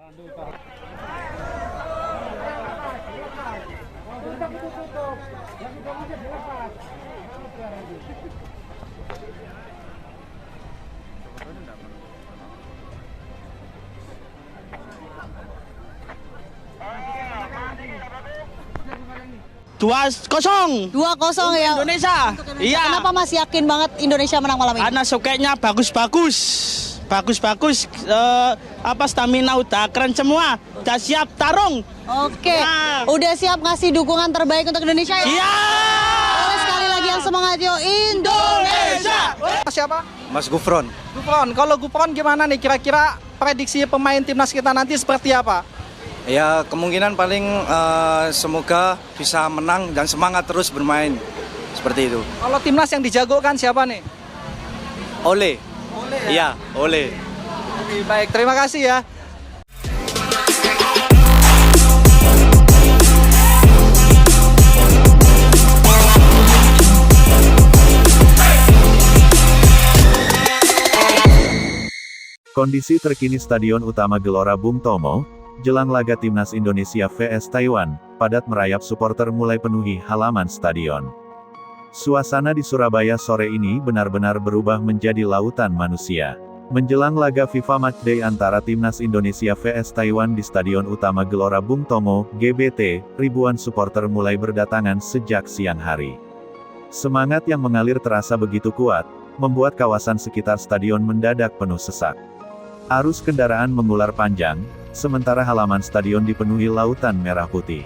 2-0 2-0 ya. Indonesia. Iya. Kenapa Mas yakin banget Indonesia menang malam ini? Karena soketnya bagus-bagus. Stamina udah keren semua. Udah siap tarung. Oke. Nah. Udah siap ngasih dukungan terbaik untuk Indonesia ya? Siap. Boleh sekali lagi yang semangat yo Indonesia. Siapa? Mas Gufron. Gufron. Kalau Gufron gimana nih kira-kira prediksi pemain timnas kita nanti seperti apa? Ya kemungkinan paling semoga bisa menang dan semangat terus bermain. Seperti itu. Kalau timnas yang dijagokan siapa nih? Ole. Iya, Ole. Oke, baik, terima kasih ya. Kondisi terkini Stadion Utama Gelora Bung Tomo, jelang laga Timnas Indonesia vs Taiwan, padat merayap supporter mulai penuhi halaman stadion. Suasana di Surabaya sore ini benar-benar berubah menjadi lautan manusia. Menjelang laga FIFA Matchday antara Timnas Indonesia vs Taiwan di Stadion Utama Gelora Bung Tomo, GBT, ribuan supporter mulai berdatangan sejak siang hari. Semangat yang mengalir terasa begitu kuat, membuat kawasan sekitar stadion mendadak penuh sesak. Arus kendaraan mengular panjang, sementara halaman stadion dipenuhi lautan merah putih.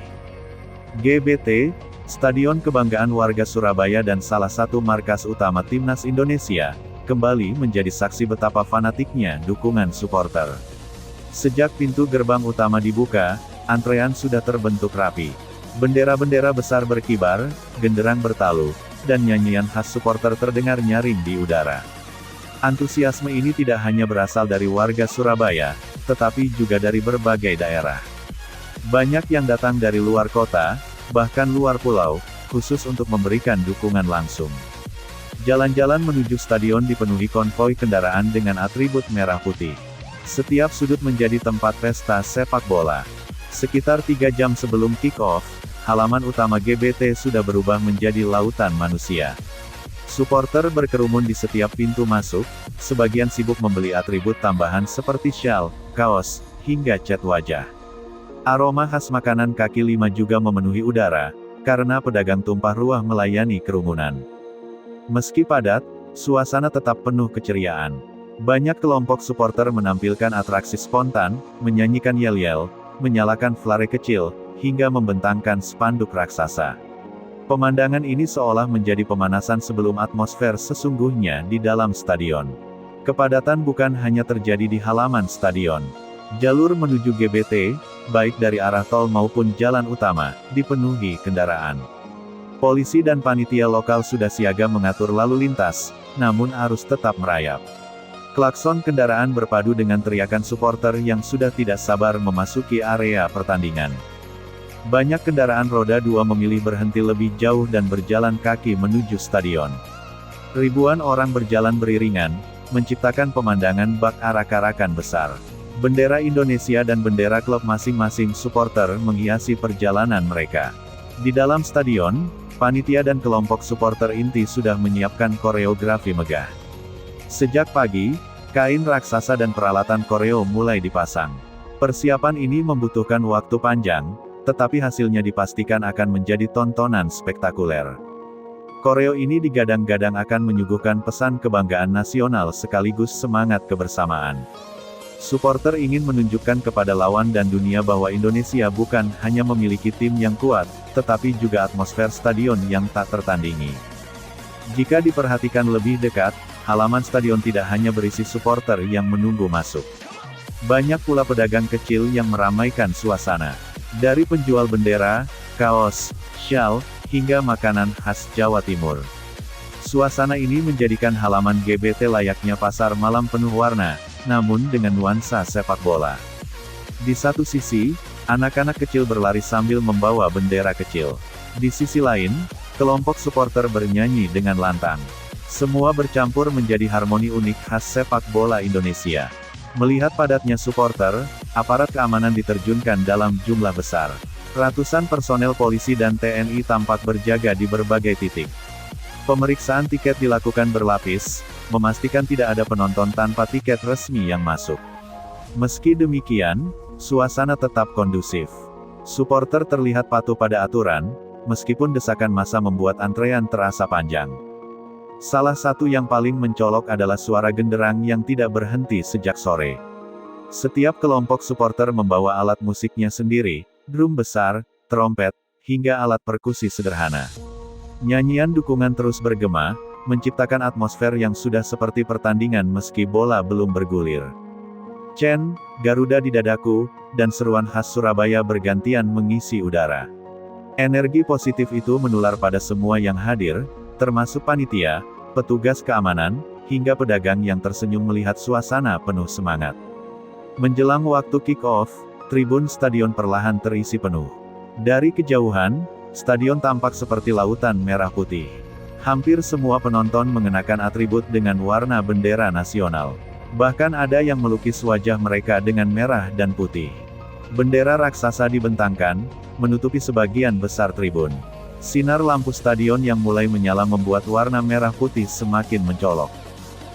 GBT, Stadion Kebanggaan Warga Surabaya dan salah satu markas utama Timnas Indonesia, kembali menjadi saksi betapa fanatiknya dukungan supporter. Sejak pintu gerbang utama dibuka, antrean sudah terbentuk rapi. Bendera-bendera besar berkibar, genderang bertalu, dan nyanyian khas supporter terdengar nyaring di udara. Antusiasme ini tidak hanya berasal dari warga Surabaya, tetapi juga dari berbagai daerah. Banyak yang datang dari luar kota, bahkan luar pulau, khusus untuk memberikan dukungan langsung. Jalan-jalan menuju stadion dipenuhi konvoi kendaraan dengan atribut merah putih. Setiap sudut menjadi tempat pesta sepak bola. Sekitar 3 jam sebelum kick-off, halaman utama GBT sudah berubah menjadi lautan manusia. Supporter berkerumun di setiap pintu masuk, sebagian sibuk membeli atribut tambahan seperti syal, kaos, hingga cat wajah. Aroma khas makanan kaki lima juga memenuhi udara, karena pedagang tumpah ruah melayani kerumunan. Meski padat, suasana tetap penuh keceriaan. Banyak kelompok supporter menampilkan atraksi spontan, menyanyikan yel-yel, menyalakan flare kecil, hingga membentangkan spanduk raksasa. Pemandangan ini seolah menjadi pemanasan sebelum atmosfer sesungguhnya di dalam stadion. Kepadatan bukan hanya terjadi di halaman stadion. Jalur menuju GBT, baik dari arah tol maupun jalan utama, dipenuhi kendaraan. Polisi dan panitia lokal sudah siaga mengatur lalu lintas, namun arus tetap merayap. Klakson kendaraan berpadu dengan teriakan supporter yang sudah tidak sabar memasuki area pertandingan. Banyak kendaraan roda 2 memilih berhenti lebih jauh dan berjalan kaki menuju stadion. Ribuan orang berjalan beriringan, menciptakan pemandangan bak arak-arakan besar. Bendera Indonesia dan bendera klub masing-masing supporter menghiasi perjalanan mereka. Di dalam stadion, panitia dan kelompok supporter inti sudah menyiapkan koreografi megah. Sejak pagi, kain raksasa dan peralatan koreo mulai dipasang. Persiapan ini membutuhkan waktu panjang, tetapi hasilnya dipastikan akan menjadi tontonan spektakuler. Koreo ini digadang-gadang akan menyuguhkan pesan kebanggaan nasional sekaligus semangat kebersamaan. Supporter ingin menunjukkan kepada lawan dan dunia bahwa Indonesia bukan hanya memiliki tim yang kuat, tetapi juga atmosfer stadion yang tak tertandingi. Jika diperhatikan lebih dekat, halaman stadion tidak hanya berisi supporter yang menunggu masuk. Banyak pula pedagang kecil yang meramaikan suasana. Dari penjual bendera, kaos, syal, hingga makanan khas Jawa Timur. Suasana ini menjadikan halaman GBT layaknya pasar malam penuh warna, namun dengan nuansa sepak bola. Di satu sisi, anak-anak kecil berlari sambil membawa bendera kecil. Di sisi lain, kelompok supporter bernyanyi dengan lantang. Semua bercampur menjadi harmoni unik khas sepak bola Indonesia. Melihat padatnya supporter, aparat keamanan diterjunkan dalam jumlah besar. Ratusan personel polisi dan TNI tampak berjaga di berbagai titik. Pemeriksaan tiket dilakukan berlapis, memastikan tidak ada penonton tanpa tiket resmi yang masuk. Meski demikian, suasana tetap kondusif. Supporter terlihat patuh pada aturan, meskipun desakan massa membuat antrean terasa panjang. Salah satu yang paling mencolok adalah suara genderang yang tidak berhenti sejak sore. Setiap kelompok supporter membawa alat musiknya sendiri, drum besar, trompet, hingga alat perkusi sederhana. Nyanyian dukungan terus bergema, menciptakan atmosfer yang sudah seperti pertandingan meski bola belum bergulir. Chen, Garuda di dadaku, dan seruan khas Surabaya bergantian mengisi udara. Energi positif itu menular pada semua yang hadir, termasuk panitia, petugas keamanan, hingga pedagang yang tersenyum melihat suasana penuh semangat. Menjelang waktu kick-off, tribun stadion perlahan terisi penuh. Dari kejauhan, stadion tampak seperti lautan merah putih. Hampir semua penonton mengenakan atribut dengan warna bendera nasional. Bahkan ada yang melukis wajah mereka dengan merah dan putih. Bendera raksasa dibentangkan, menutupi sebagian besar tribun. Sinar lampu stadion yang mulai menyala membuat warna merah putih semakin mencolok.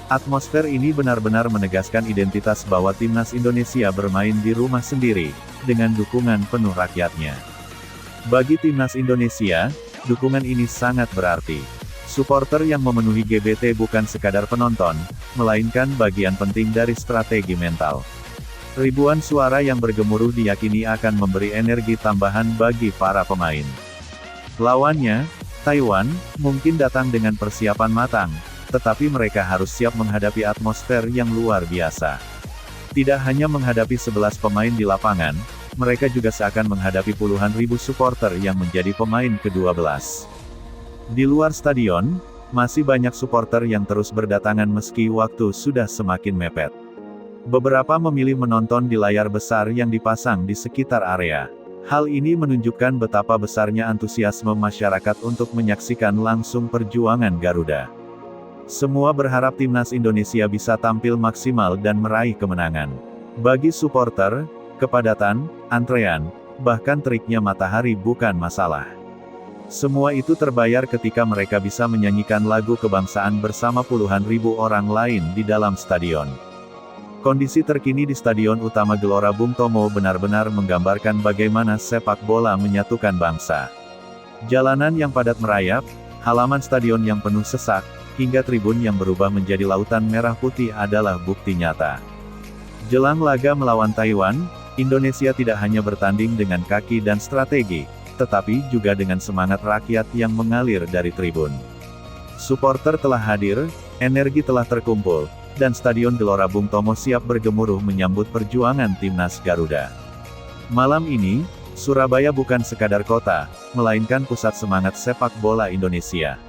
Atmosfer ini benar-benar menegaskan identitas bahwa timnas Indonesia bermain di rumah sendiri, dengan dukungan penuh rakyatnya. Bagi timnas Indonesia, dukungan ini sangat berarti. Supporter yang memenuhi GBT bukan sekadar penonton, melainkan bagian penting dari strategi mental. Ribuan suara yang bergemuruh diyakini akan memberi energi tambahan bagi para pemain. Lawannya, Taiwan, mungkin datang dengan persiapan matang, tetapi mereka harus siap menghadapi atmosfer yang luar biasa. Tidak hanya menghadapi 11 pemain di lapangan, mereka juga seakan menghadapi puluhan ribu supporter yang menjadi pemain ke-12. Di luar stadion, masih banyak supporter yang terus berdatangan meski waktu sudah semakin mepet. Beberapa memilih menonton di layar besar yang dipasang di sekitar area. Hal ini menunjukkan betapa besarnya antusiasme masyarakat untuk menyaksikan langsung perjuangan Garuda. Semua berharap timnas Indonesia bisa tampil maksimal dan meraih kemenangan. Bagi supporter, kepadatan, antrean, bahkan teriknya matahari bukan masalah. Semua itu terbayar ketika mereka bisa menyanyikan lagu kebangsaan bersama puluhan ribu orang lain di dalam stadion. Kondisi terkini di Stadion Utama Gelora Bung Tomo benar-benar menggambarkan bagaimana sepak bola menyatukan bangsa. Jalanan yang padat merayap, halaman stadion yang penuh sesak, hingga tribun yang berubah menjadi lautan merah putih adalah bukti nyata. Jelang laga melawan Taiwan, Indonesia tidak hanya bertanding dengan kaki dan strategi, tetapi juga dengan semangat rakyat yang mengalir dari tribun. Supporter telah hadir, energi telah terkumpul, dan Stadion Gelora Bung Tomo siap bergemuruh menyambut perjuangan timnas Garuda. Malam ini, Surabaya bukan sekadar kota, melainkan pusat semangat sepak bola Indonesia.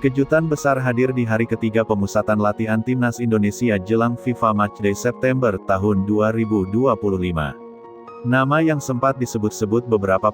Kejutan besar hadir di hari ketiga pemusatan latihan timnas Indonesia jelang FIFA Matchday September tahun 2025. Nama yang sempat disebut-sebut beberapa